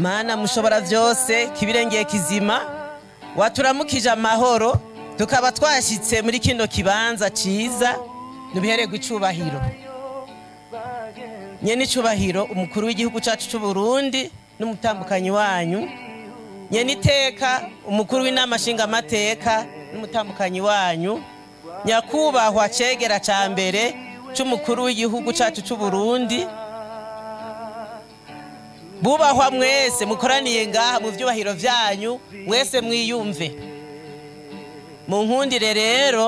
Mana mushobora byose kibirengeye kizima waturamukije amahoro tukaba twashitse muri kino kibanza ciza nubihererwa icubahiro nyene icubahiro umukuru w'igihugu cacu c'u Burundi n'umutambukanyi wanyu nyene iteka umukuru w'inama nshingamateka n'umutambukanyi wanyu nyakubahwa cegera ca mbere c'umukuru w'igihugu cacu c'u Burundi bubahwa mwese mukoraniye ngaha mu vyubahiro vyanyu mwese mwiyumve mu nkundire rero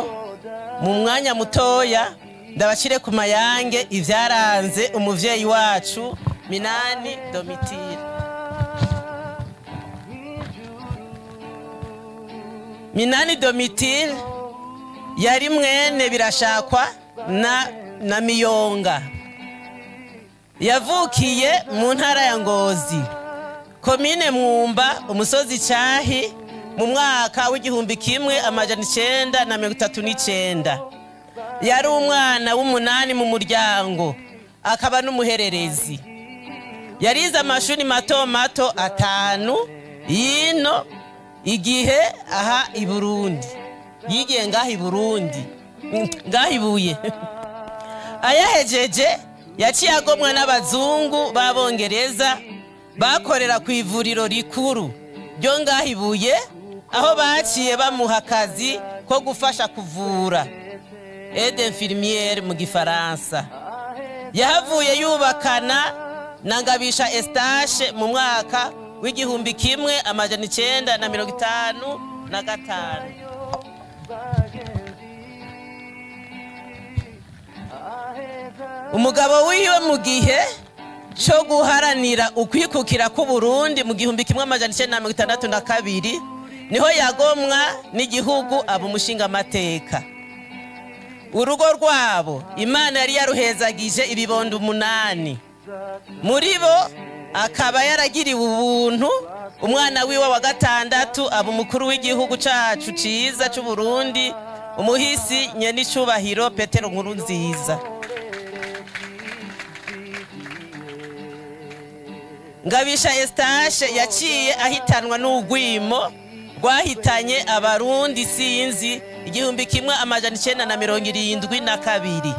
mu mwanya mutoya ndabashire ku mayange ivyaranze umuvyeyi wacu Minani Domitille. Minani Domitille yari mwene birashakwa na Miyonga yavukiye mu ntara ya Ngozi komine Mwumba umusozi Cahi mu mwaka w'igihumbi kimwe amajana 939 yari umwana w'umunani mu muryango akaba n'umuhererezi yarize amashuri mato mato 5 yino igihe aha i Burundi yigiye ngaha i Burundi ngahibuye ayahejeje yaciye agomwa n'abazungu b'abongereza bakorera ku ivuriro rikuru ryo ngahibuye aho baciye bamuha akazi ko gufasha kuvura aide infirmière mu gifaransa yahavuye yubakana na Ngabisha Eustache mu mwaka w'igihumbi kimwe amajana 955 umugabo wiwe mu gihe cyo guharanira ukwikukira ku Burundi mu gihumbi kimwe amajana 962 niho yagomwa n'igihugu abo umushinga amateka urugo rwabo Imana yari yaruhezagije ibibondo 8 muri bo akaba yaragiriwe ubuntu umwana wiwe wa gatandatu abo umukuru w'igihugu cacu ciza c'u Burundi umuhisi nyene icubahiro Petero NKURUNZIZA. Ngabisha Eustache yaciye ahitanwa n'ugwimo rwahitanye abarundi sinzi igihumbi kimwe amajana 972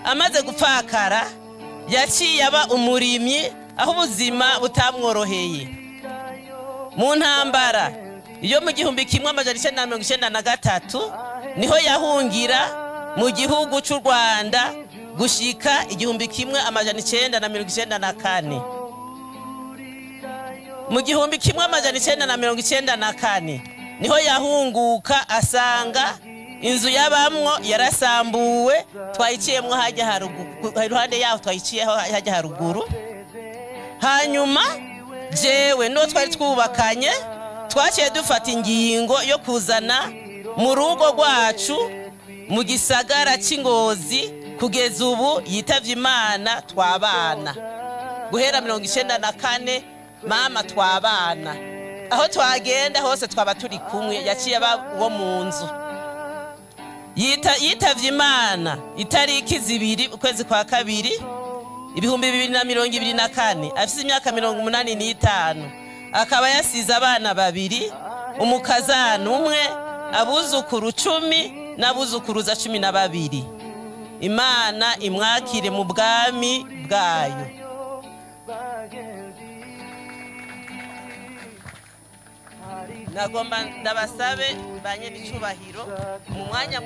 amaze gupfakara yaciye aba umurimyi aho ubuzima butamworoheye mu ntambara iyo mu gihumbi kimwe amajana 993 niho yahungira mu gihugu c'u Rwanda gushika igihumbi kimwe amajana 994 mu gihumbi kimwe amajana 994 niho yahunguka asanga inzu yabamwo yarasambuwe twayiciyemwo hajya haruguru iruhande yaho twayiciyeho hajya haruguru hanyuma jewe no twari twubakanye twaciye dufata ingingo yo kuzana mu rugo rwacu mu gisagara c'Ingozi kugeza ubu yitavye Imana twabana guhera 1994 mama twabana aho twagenda hose twaba turi kumwe yaciye wo mu nzu yitavye Imana itariki 2 ukwezi kwa kabiri 2024 afise imyaka 85 akaba yasize abana 2 umukazana umwe abuzukuru 10 n'abuzukuruza 12 Imana imwakire mu bwami bwayo. Nagomba ndabasabe banye bicubahiro mu mwanya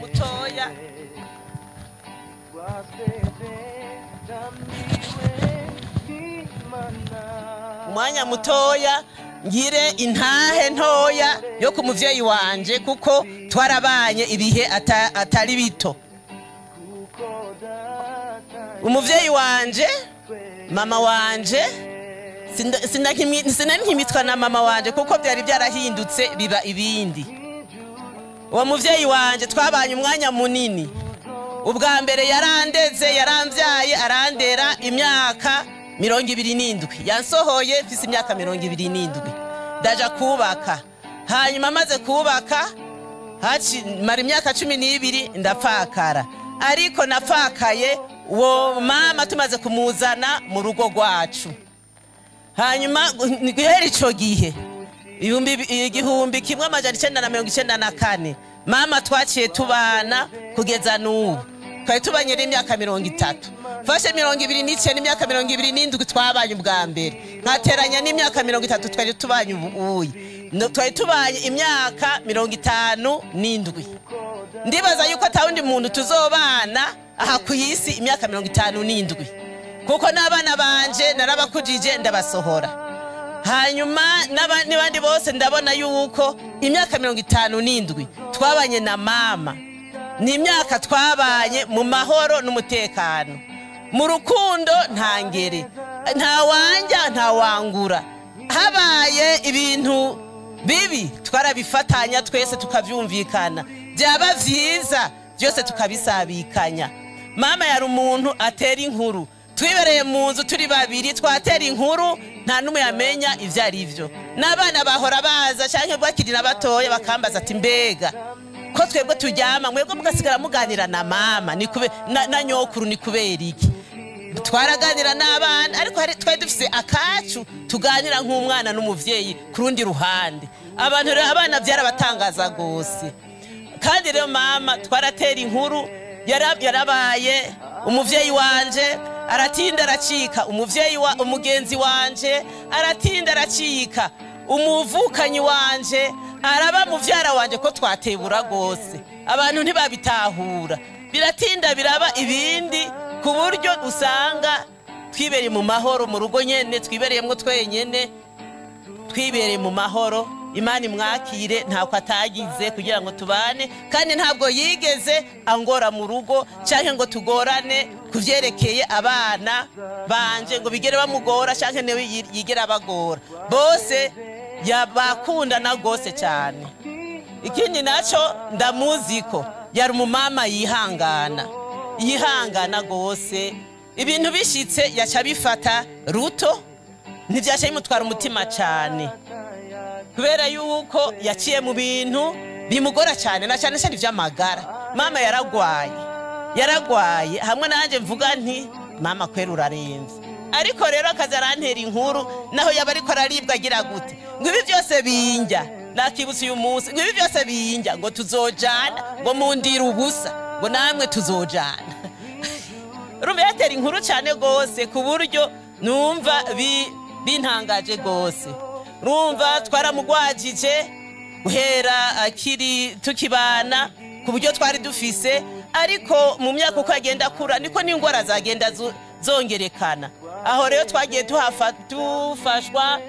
mutoya ngire intahe ntoya yo ku muvyeyi wanje kuko twarabanye ibihe atari bito. Umuvyeyi wanje mama wanje sinankimitwa na mama wanje kuko byari byarahindutse biba ibindi. Uwo muvyeyi wanje twabanye umwanya munini ubwa mbere yarandeze yaramvyaye arandera imyaka 27 yansohoye mfise imyaka 27 ndaja kubaka hanyuma maze kubaka mara imyaka 12 ndapfakara ariko napfakaye uwo mama tumaze kumuzana mu rugo rwacu hanyuma ni guhera ico gihe igihumbi kimwe amajana 994 mama twaciye tubana kugeza n'ubu twari tubanye imyaka 30 fashe 29 n'imyaka 27 twabanye ubwa mbere nkateranya n'imyaka 30 twari tubanye ubuyi twari tubanye imyaka 57 ndibaza yuko atawundi muntu tuzobana aha ku isi imyaka 57 kuko n'abana banje narabakujije ndabasohora hanyuma n'abandi bose ndabona yuko imyaka 57 twabanye na mama ni imyaka twabanye mu mahoro n'umutekano mu rukundo ntangere nta wanja nta wangura habaye ibintu bibi twarabifatanya twese tukavyumvikana byaba vyiza byose tukabisabikanya mama yari umuntu atera inkuru twibereye mu nzu turi babiri twatera inkuru nta numwe yamenya ivyo ari byo n'abana bahora baza canke bakirira batoye bakambaza ati mbega ko twebwe turyama mwebwe mugasigara muganira na mama ni kube na nyokuru ni kubera iki twaraganira n'abana ariko twari dufise akacu tuganira nk'umwana n'umuvyeyi ku rundi ruhande abantu rero abana byarabatangaza gose kandi rero mama twaratera inkuru yarabaye umuvyeyi wanje aratinda aracika umuvyeyi wa umugenzi wanje aratinda aracika umuvukanyi wanje araba muvyara wanje ko twatebura gose abantu ntibabitahura biratinda biraba ibindi ku buryo usanga twibereye mu mahoro mu rugo nyene twibereyemwo twenyene twibereye mu mahoro Imana imwakire ntako atagize kugira ngo tubane kandi ntabwo yigeze angora mu rugo canke ngo tugorane kuvyerekeye abana banje ngo bigere bamugora canke newe yigera bagora bose yabakundana gose cyane ikindi naco ndamuziko yari umumama yihangana gose ibintu bishitse yaca bifata ruto ntivyaca bimutwara umutima cyane kubera yuko yaciye mu bintu bimugora cyane na cyane cyane ivy'amagara mama yaragwaye hamwe nanje mvuga nti mama kwera urarenze ariko rero akazarantera inkuru naho yaba ariko araribwa agira gute ngo ibi byose binjya nakibutse uyu munsi ngo ibi byose binjya ngo tuzojana ngo mundira ubusa ngo namwe tuzojana rumbe yatera inkuru cyane gose ku buryo numva bintangaje gose rumva twaramugwajije guhera akiri tukibana ku buryo twari dufise ariko mu myaka uko agenda kura niko n'ingwara zagenda zongerekana aho rero twagiye tufashwa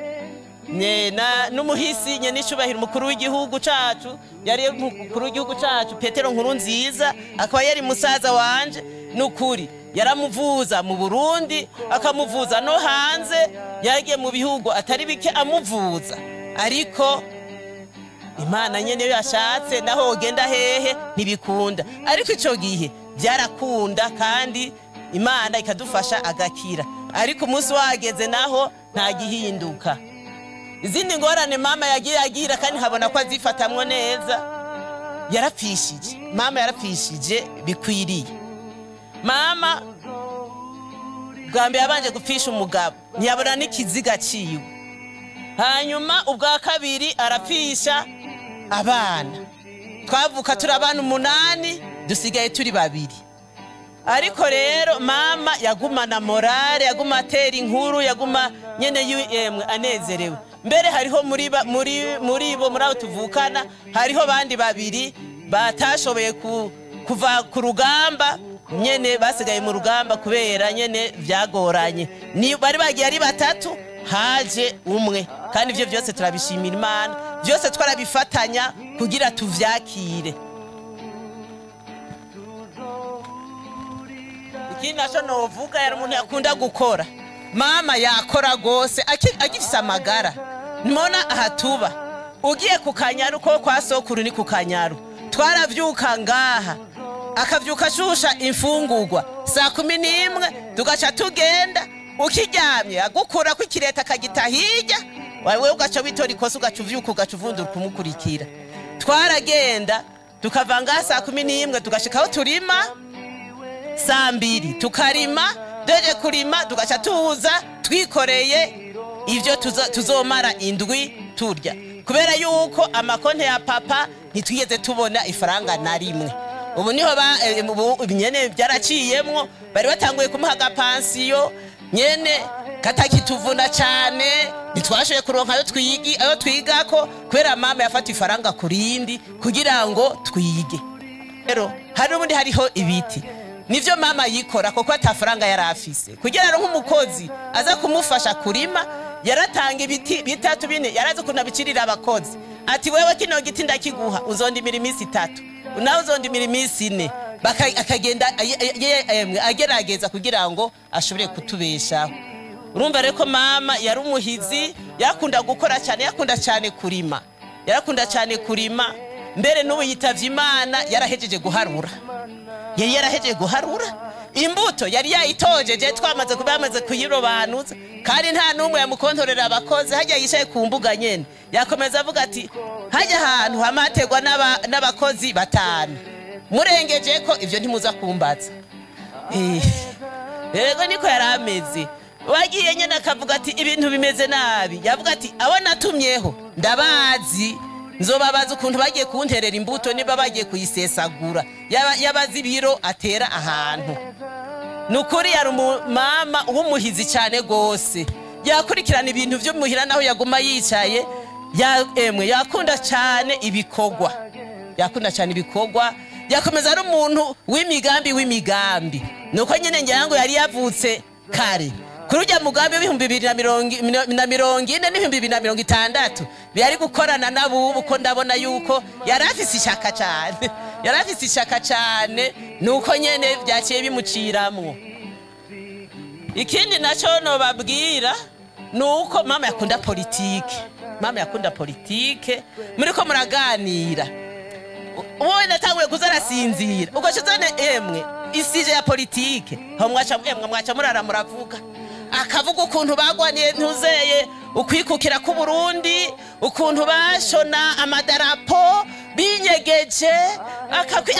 n'umuhisi nyene icubahiro umukuru w'igihugu cacu yari umukuru w'igihugu cacu Petero NKURUNZIZA akaba yari musaza wanje n'ukuri yaramuvuza mu Burundi akamuvuza no hanze yagiye mu bihugu atari bike amuvuza ariko Imana nyene yashatse naho ogenda hehe ntibikunda ariko ico gihe byarakunda kandi Imana ikadufasha agakira ariko umunsi wageze naho nta gihinduka izindi ngorane mama yagiye agira kandi habona ko azifatamwe neza yarapfishije mama yarapfishije bikwiriye mama bwambe yabanje gupfisha umugabo ntiyabona n'ikiziga ciwe hanyuma ubwa kabiri arapfisha abana twavuka turi abana 8 dusigaye turi 2 ariko rero mama yagumana morale yaguma atera inkuru yaguma nyene yemwe anezerewe mbere hariho muri abo tuvukana hariho bandi 2 batashoboye kuva ku rugamba nyene basigaye mu rugamba kubera nyene byagoranye ni bari bagiye ari 3 haje umwe kandi ivyo byose turabishimira Imana byose twarabifatanya kugira tuvyakire ikindi naco novuga yari umuntu yakunda gukora mama yakora gose agifisa amagara nimona ahatuba ugiye ku Kanyaru ko kwa sokuru ni ku Kanyaru twaravyuka ngaha akavyuka shusha imfungurwa saa 11 tugaca tugenda ukiryamye agukura ko ikireta kagita hirya wewe ugaca witora ikosa ugacuvyuka ugacuvundura kumukurikira twaragenda tukavanga saa 11 tugashikaho turima saa 2 tukarima deje kurima tugaca tuza twikoreye ivyo tuzomara indwi turya kubera yuko amakonte ya papa ntitwigeze tubona ifaranga na rimwe. Ubu niho nyene byaraciyemwo bari batanguye kumuha agapansiyo nyene katakituvuna cyane ntitwashoboye kuronka ayo twigako kubera mama yafata ifaranga kurindi kugira ngo twige. Rero hari ubundi hariho ibiti nivyo mama yikora kuko atafaranga yarafise kugira ngo nk'umukozi aza kumufasha kurima yaratanga ibiti bitatu bine yaraze kunabicirira abakozi ati wewe kino giti ndakiguha uzondimira iminsi 3 nawe uzondimira iminsi 4 akagenda agerageza kugira ngo ashobore kutubeshaho. Urumva reko mama yari umuhizi yakunda gukora cyane yakunda cyane kurima mbere n'ubu yitavye Imana yarahejeje guharura imbuto yari yayitojeje twamaze kubamaze kuyirobanuza kandi nta numwe yamukontorera abakozi hajya yishaye ku mbuga nyene yakomeza avuga ati hajya ahantu hamategwa n'abakozi 5 murengeje ko ivyo ntimuza kumbaza. Yego niko yarameze wagiye nyene akavuga ati ibintu bimeze nabi yavuga ati abo natumyeho ndabazi nzobabaza ukuntu bagiye kunterera imbuto niba bagiye kuyisesagura yabazi biro atera ahantu. Nukuri yari mama w'umuhizi cyane gose yakurikirana ibintu byo muhira naho yaguma yicaye yakunda cyane ibikorwa yakomeza ari umuntu w'imigambi nuko nyene ngirango yari yavutse kare kurujya mugambi w'ibihumbi 2040 n'ibihumbi 2060 bari gukorana nabubu ko ndabona yuko yarafise ishaka cyane nuko nyene byaciye bimuciramwo. Ikindi naco no babwira nuko mama yakunda politike muriko muraganira wowe natanguye kuzarasinzira uko cyazane isije ya politike ho mwaca murara muravuga akavuga ukuntu bagwaniye ntuzeye ukwikukira ku Burundi ukuntu bashona amadarapo binyegeje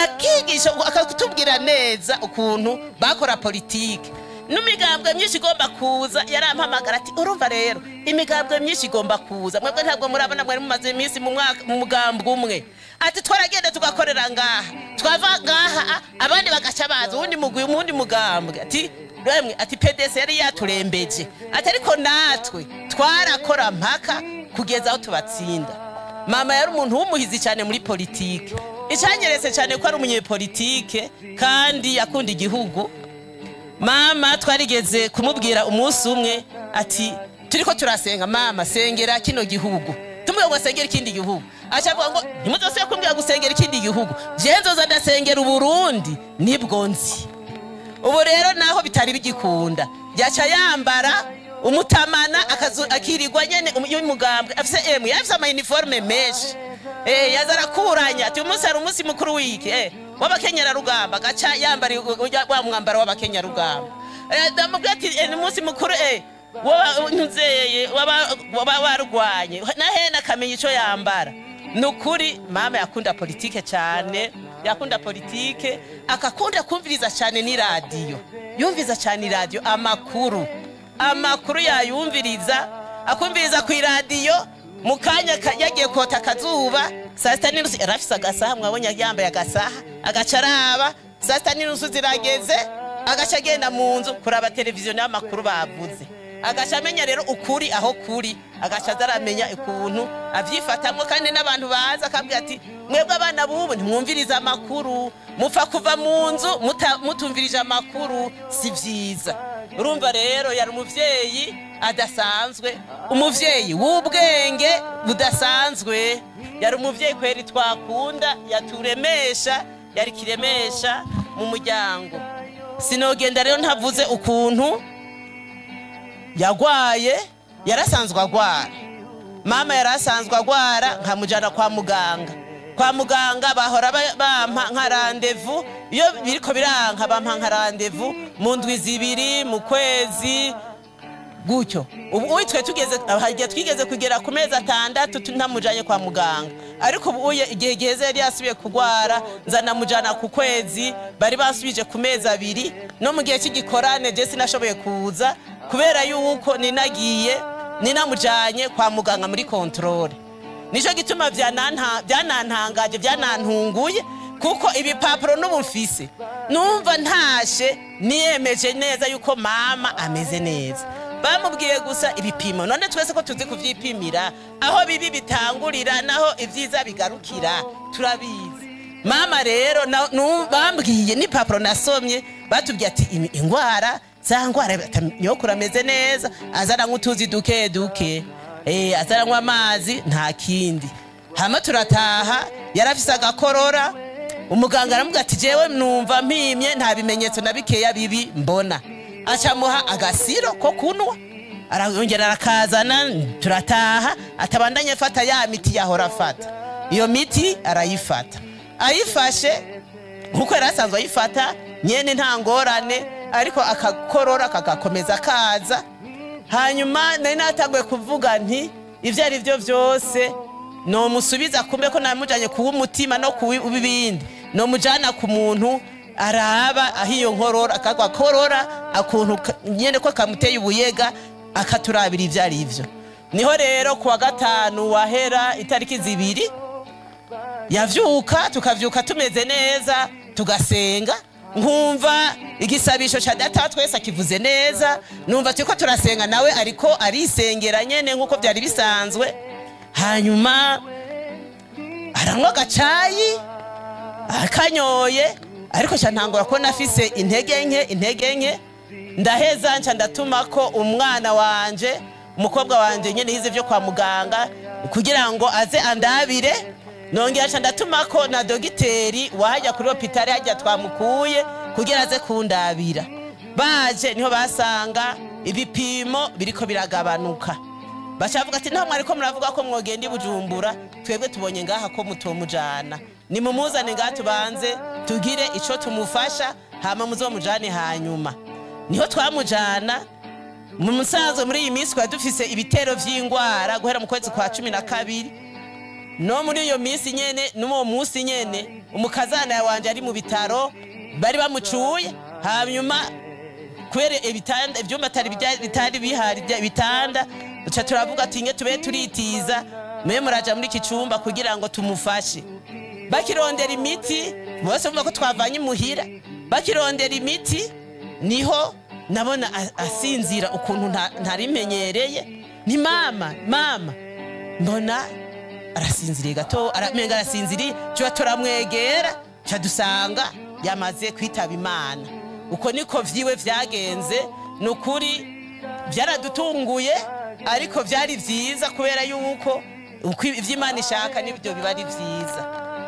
akigisha akatubwira neza ukuntu bakora politike n'imigambwe myinshi igomba kuza yarampamagara ati urumva rero imigambwe myinshi igomba kuza mwebwe ntabwo murabona mwari mumaze iminsi mu mugambwe umwe ati twaragenda tugakorera ngaha twava ngaha abandi bagaca baza uwundi mugambwe ati PDS yari yaturembeje ati ariko natwe twarakora mpaka kugeza aho tubatsinda. Mama yari umuntu w'umuhizi cyane muri politike icanyeretse cyane ko ari umunyepolitike kandi yakunda igihugu. Mama twarigeze kumubwira umunsi umwe ati turiko turasenga mama sengera kino gihugu tumwe ngo sengera ikindi gihugu acavuga ngo ntimuzose kumbwira gusengera ikindi gihugu je nzoza ndasengera Burundi nibwo nzi. Ubu rero naho bitari bigikunda yaca yambara umutamana akirirwa nyene y'umugambwe afise yafise ama uniforme menshi yazara kuranya ati umunsi ari umunsi mukuru wiki w'abakenyera rugamba gaca yambara wa mwambaro w'abakenyera rugamba ndamubwira ati umunsi mukuru ntuzeye warugwanye nahena kamenya ico yambara. Nukuri mama yakunda politike cyane akakunda kumviriza cyane ni radio yumviza cyane radio amakuru yayumviriza akumviriza ku radio mukanya yagiye kota kazuba saa 6:30 arafise agasaha mwabonye yambaye agasaha agacaraba saa 6:30 zirageze agaca agenda mu nzu kuraba televiziyo n'amakuru bavuze agaca amenya rero ukuri aho kuri agaca zaramenya ukuntu avyifatamwe kandi n'abantu baza akabwira ati mwebwe abana bubu ntimwumviriza amakuru mufa kuva mu nzu mutumvirije amakuru si vyiza. Urumva rero yari umuvyeyi adasanzwe umuvyeyi w'ubwenge budasanzwe yari umuvyeyi kweri twakunda yaturemesha yari kiremesha mu muryango. Sinogenda rero ntavuze ukuntu yagwaye yarasanzwe agwara mama yarasanzwe agwara nkamujana kwa muganga bahora bampa nka rendez-vous iyo biriko biranka bampa nka rendez-vous mu ndwi 2 mu kwezi gutyo. Ubu twe twigeze kugera ku mezi 6 tunamujanye kwa muganga ariko ubu igihe giheze yari yasubiye kugwara nzana mujana ku kwezi bari basubije ku mezi 2 no mu gihe cy'igikorane je sinashoboye kuza kubera yuko ninagiye ninamujanye kwa muganga muri controle. Nico gituma byanantangaje byanantunguye kuko ibipapuro n'ubufise numva ntashe niyemeje neza yuko mama ameze neza. Bamubwiye gusa ibipimo, none twese ko tuzi kuvyipimira aho bibi bitangurira naho ivyiza bigarukira turabizi. Mama rero bambwiye n'ipapuro nasomye batubwiye ati ingwara za ngwara nyokura ameze neza, azana nk'utuzi duke duke, azaranywa amazi nta kindi. Hama turataha yarafise agakorora, umuganga aramubwira ati jewe numva mpimye nta bimenyetso na bikeya bibi mbona. Acamuha agasiro ko kunwa, arongera arakazana, turataha atabandanye fata ya miti yahora afata. Iyo miti arayifata, ayifashe nkuko yarasanzwe ayifata nyene nta ngorane, ariko akakorora kagakomeza kaza. Hanyuma nari natanguye kuvuga nti ivyo ari byo vyose no musubiza kumbe ko namujanye kuba umutima no kubibindi, no mujana ku muntu araba ahiyo nkorora akagwakorora akuntu nyene ko kamuteye ubuyega akaturabira ivyo ari byo. Niho rero kuwa gatanu wahera itariki 2 yavyuka, tukavyuka tumeze neza, tugasenga, nkumva igisabisho cha data twese akivuze neza, numva tiko turasenga nawe ariko arisengera nyene nkuko byari bisanzwe. Hanyuma aranywa gacayi akanyoye, ariko cyantangura ko nafise intege nke. Ndaheza nca ndatuma ko umwana wanje, umukobwa wanje nyene hize byo kwa muganga kugira ngo aze andabire. Nongera nca ndatuma ko na dogiteri wahajya kuri hopitali hajya twamukuye kugira aze kundabira. Baje niho basanga ibipimo biriko biragabanuka. Bacavuga ati nta mwariko muravuga ko mwogenda Bujumbura, twebwe tubonye ngaha ko mutomujana, ni mumuzane ngaha tubanze tugire ico tumufasha, hama muzomujane hanyuma. Niho twamujana. Mu musanzwe muri iyi minsi kwa dufise ibitero vy'ingwara guhera mu kwezi kwa 12. No muri iyo minsi nyene n'uwo munsi nyene umukazana wanje ari mu bitaro bari bamucuye. Hanyuma kwere ibitanda ivyumba bitari bihari bitanda, uca turavuga ati nge tube turitiza mwe muraja muri iki cyumba kugira ngo tumufashe. Bakirondera imiti bose bumva ko twavanye muhira, bakirondera imiti niho nabona asinzira ukuntu ntarimenyereye. Ni mama mbona arasinziriye gato, aramenga arasinziriye, cyo turamwegera cyadusanga yamaze kwitaba Imana. Uko niko vyiwe vyagenze, nukuri byaradutunguye, ariko vyari vyiza kubera yuko ivy'Imana ishaka nibyo biba ari vyiza.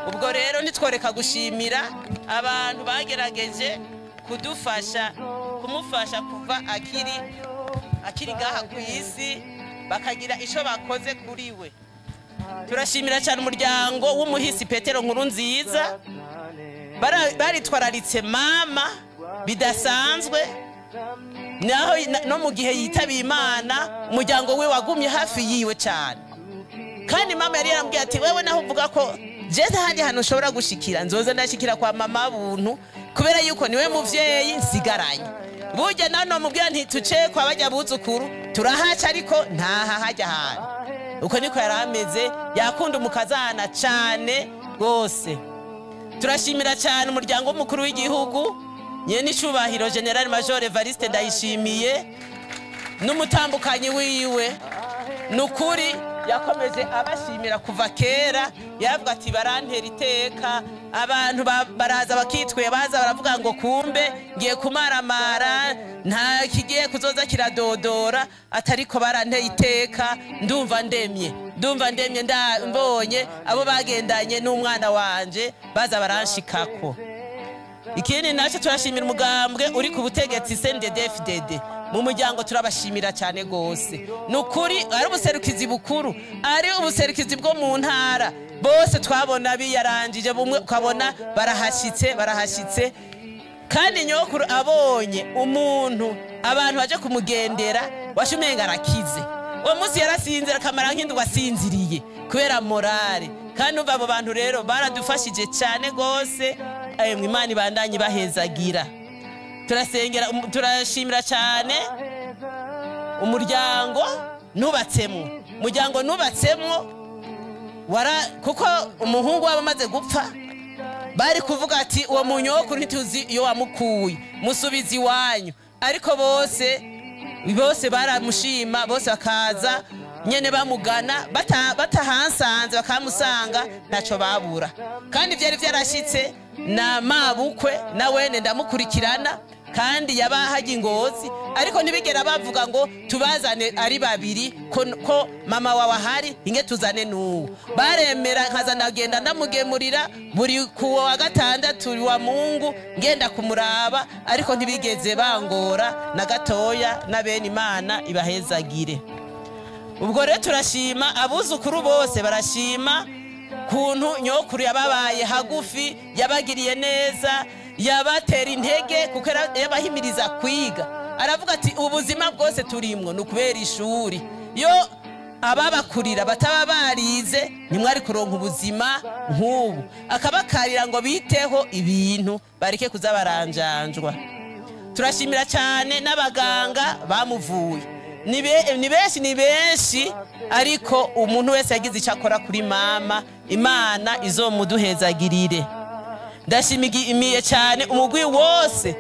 Ubwo rero nitworeka gushimira abantu bagerageje kudufasha kumufasha kuva akiri gaha ku isi, bakagira ico bakoze kuri we. Turashimira cyane umuryango w'umuhisi Petero NKURUNZIZA, baritwararitse mama bidasanzwe. Naho no mu gihe yitabiye Imana umuryango we wagumye hafi yiwe cyane. Kandi mama yari yarambwiye ati wewe naho uvuga ko je ntahandi hano ushobora gushikira, nzoza ndashikira kwa mama buntu kubera yuko niwe muvyeyi nsigaranye. Burya nano mubwira nti tuce kwa bajya buzukuru turahaca, ariko ntaha hajya hano. Uko niko yarameze, yakunda umukazana cyane gose. Turashimira cyane umuryango w'umukuru w'igihugu nyene icubahiro General Major Evariste Ndayishimiye n'umutambukanyi wiwe. Nukuri yakomeje abashimira kuva kera, yavuga ati barantera iteka, abantu baraza bakitwe baza baravuga ngo kumbe ngiye kumaramara nta kigiye kuzoza kiradodora, atariko baranteye iteka. Ndumva ndemye mbonye abo bagendanye n'umwana wanje baza baranshikako. Ikindi naco turashimira umugambwe uri ku butegetsi CNDD-FDD. Mu muryango turabashimira cyane gose. Nukuri ari ubuserukizi bukuru, ari ubuserukizi bwo mu ntara, bose twabona biyarangije, bumwe ukabona barahashitse. Kandi nyokuru abonye umuntu abantu baje kumugendera washumenga arakize. Uwo munsi yarasinzira kamara nk'indi wasinziriye kubera morale. Kandi umva abo bantu rero baradufashije cyane gose. Imana ibandanye bahezagira. Turashimira cyane umuryango nubatsemwo umuryango nubatsemwo kuko umuhungu waba amaze gupfa bari kuvuga ati uwo munyokuru ntituzi iyo wamukuye musubizi iwanyu, ariko bose baramushima, bose bakaza nyene bamugana batahansanze bakamusanga ntaco babura. Kandi vyari vyarashitse na mabukwe na wene ndamukurikirana kandi yabahaje Ngozi, ariko ntibigera bavuga ngo tubazane ari babiri ko mama wawe ahari inge tuzane n'uwo. Baremera nkazana agenda ndamugemurira buri kuwa wa gatandatu wa Mungu ngenda kumuraba, ariko ntibigeze bangora na gatoya, na bene Imana ibahezagire. Ubwo rero turashima, abuzukuru bose barashima kuntu nyokuru yababaye hagufi, yabagiriye neza, yabatera intege kuko yabahimiriza kwiga. Aravuga ati ubuzima bwose turimwo nukubera ishuri, yo ababakurira bataba barize nimwari kuronka ubuzima nk'ubu. Akabakarira ngo biteho ibintu bareke kuza baranjanjwa. Turashimira cyane n'abaganga bamuvuye, ni benshi ariko umuntu wese yagize icyo akora kuri mama, Imana izomuduhezagirire. Ndashimiye cyane umugwi wose,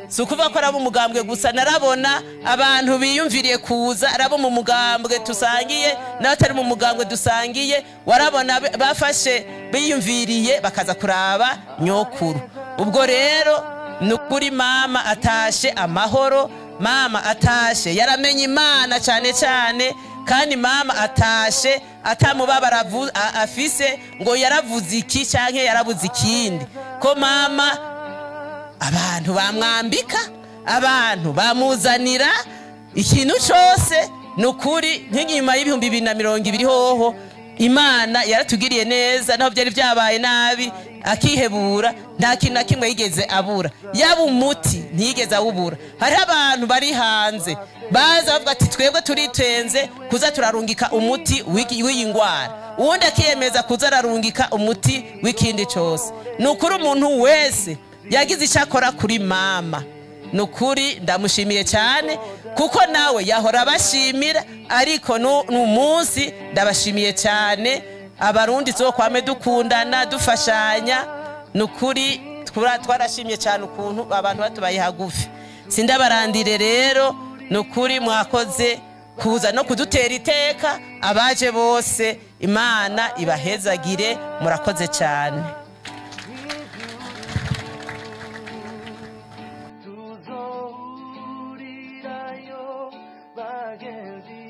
si ukuvuga ko arabo umugambwe gusa, narabona abantu biyumviriye kuza, arabo mu mugambwe dusangiye n'abatari mu mugambwe dusangiye, warabona bafashe biyumviriye bakaza kuraba nyokuru. Ubwo rero nukuri mama atashe amahoro, mama atashe yaramenye Imana cyane cyane, kandi mama atashe atamubabara afise ngo yaravuze iki canke yarabuze ikindi, ko mama abantu bamwambika, abantu bamuzanira ikintu cyose. Nukuri nk'inyuma y'ibihumbi 2020 hoho Imana yaratugiriye neza, naho byari byabaye nabi akihebura, nta kintu na kimwe yigeze abura, yaba umuti ntiyigeze awubura. Hari abantu bari hanze baza bavuga ati twebwe turitenze kuza turarungika umuti w'iyi ngwara, uwundi akiyemeza kuza ararungika umuti w'ikindi cyose. Nukuri umuntu wese yagize icyo akora kuri mama, nukuri ndamushimiye cyane, kuko nawe yahora abashimira, ariko n'umunsi ndabashimiye cyane. Abarundi kwame dukundana dufashanya, nukuri twarashimye cyane ukuntu abantu batubaye hagufi. Sindabarandire rero, nukuri mwakoze kuza no kudutera iteka. Abaje bose Imana ibahezagire, murakoze cyane. Bagenzi